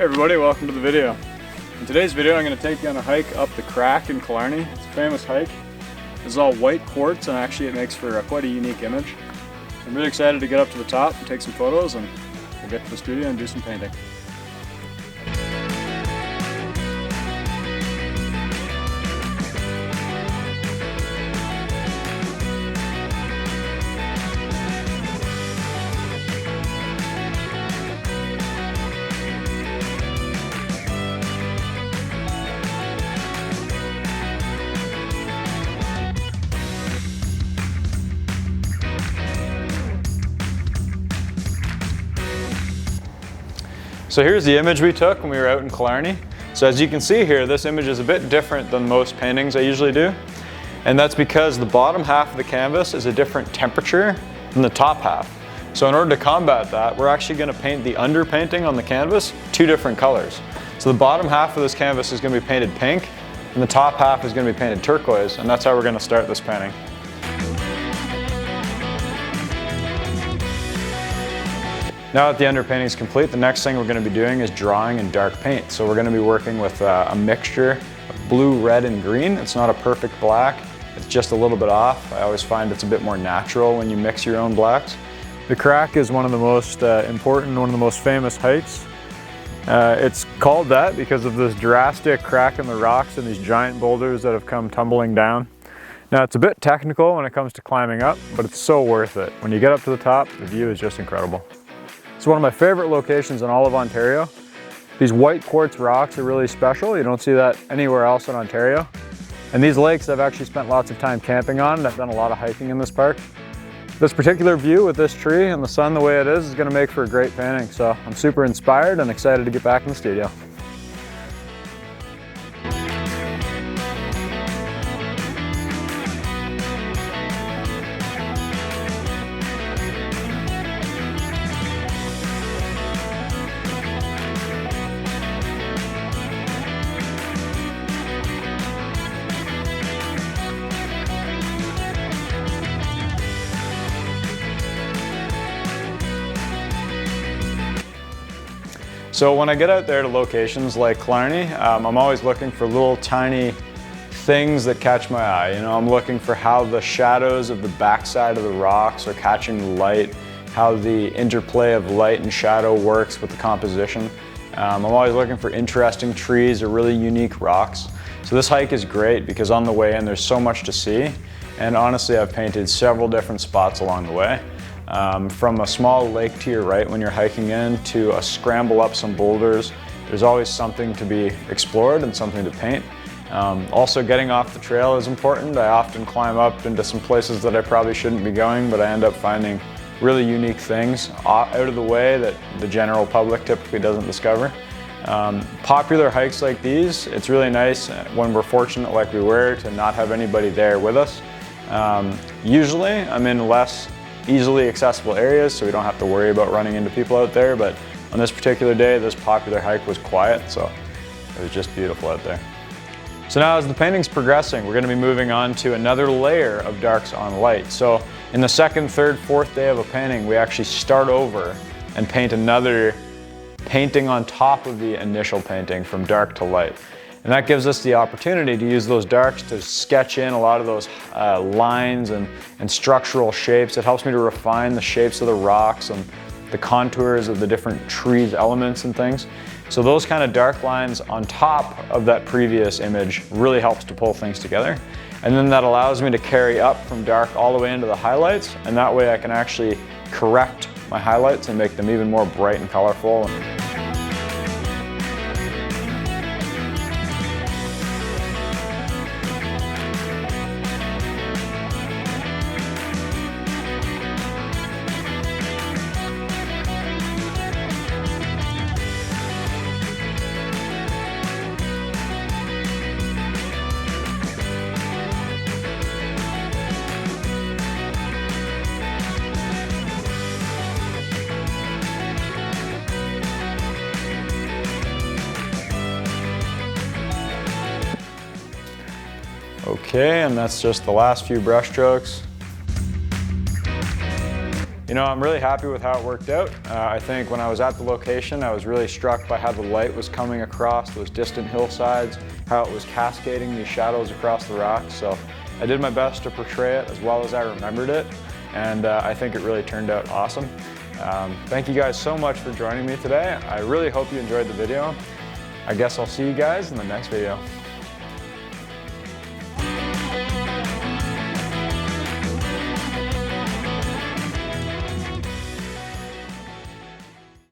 Hey everybody, welcome to the video. In today's video I'm going to take you on a hike up the Crack in Killarney. It's a famous hike. This is all white quartz and actually it makes for quite a unique image. I'm really excited to get up to the top and take some photos, and we'll get to the studio and do some painting. So here's the image we took when we were out in Killarney. So as you can see here, this image is a bit different than most paintings I usually do. And that's because the bottom half of the canvas is a different temperature than the top half. So in order to combat that, we're actually going to paint the underpainting on the canvas two different colors. So the bottom half of this canvas is going to be painted pink, and the top half is going to be painted turquoise, and that's how we're going to start this painting. Now that the underpainting is complete, the next thing we're going to be doing is drawing in dark paint. So we're going to be working with a mixture of blue, red, and green. It's not a perfect black, it's just a little bit off. I always find it's a bit more natural when you mix your own blacks. The Crack is one of the most important, one of the most famous hikes. It's called that because of this drastic crack in the rocks and these giant boulders that have come tumbling down. Now it's a bit technical when it comes to climbing up, but it's so worth it. When you get up to the top, the view is just incredible. It's one of my favorite locations in all of Ontario. These white quartz rocks are really special. You don't see that anywhere else in Ontario. And these lakes I've actually spent lots of time camping on, and I've done a lot of hiking in this park. This particular view with this tree and the sun the way it is going to make for a great painting. So I'm super inspired and excited to get back in the studio. So when I get out there to locations like Killarney, I'm always looking for little tiny things that catch my eye. You know, I'm looking for how the shadows of the backside of the rocks are catching the light, how the interplay of light and shadow works with the composition. I'm always looking for interesting trees or really unique rocks. So this hike is great because on the way in there's so much to see, and honestly I've painted several different spots along the way. From a small lake to your right when you're hiking in to a scramble up some boulders. There's always something to be explored and something to paint. Also getting off the trail is important. I often climb up into some places that I probably shouldn't be going, but I end up finding really unique things out of the way that the general public typically doesn't discover. Popular hikes like these, it's really nice when we're fortunate like we were to not have anybody there with us. Usually I'm in less easily accessible areas, so we don't have to worry about running into people out there, but on this particular day, this popular hike was quiet, so it was just beautiful out there. So now as the painting's progressing, we're going to be moving on to another layer of darks on light. So in the second, third, fourth day of a painting, we actually start over and paint another painting on top of the initial painting from dark to light. And that gives us the opportunity to use those darks to sketch in a lot of those lines and structural shapes. It helps me to refine the shapes of the rocks and the contours of the different trees, elements and things. So those kind of dark lines on top of that previous image really helps to pull things together. And then that allows me to carry up from dark all the way into the highlights, and that way I can actually correct my highlights and make them even more bright and colorful. Okay, and that's just the last few brush strokes. You know, I'm really happy with how it worked out. I think when I was at the location, I was really struck by how the light was coming across those distant hillsides, how it was cascading these shadows across the rocks. So I did my best to portray it as well as I remembered it, and I think it really turned out awesome. Thank you guys so much for joining me today. I really hope you enjoyed the video. I guess I'll see you guys in the next video.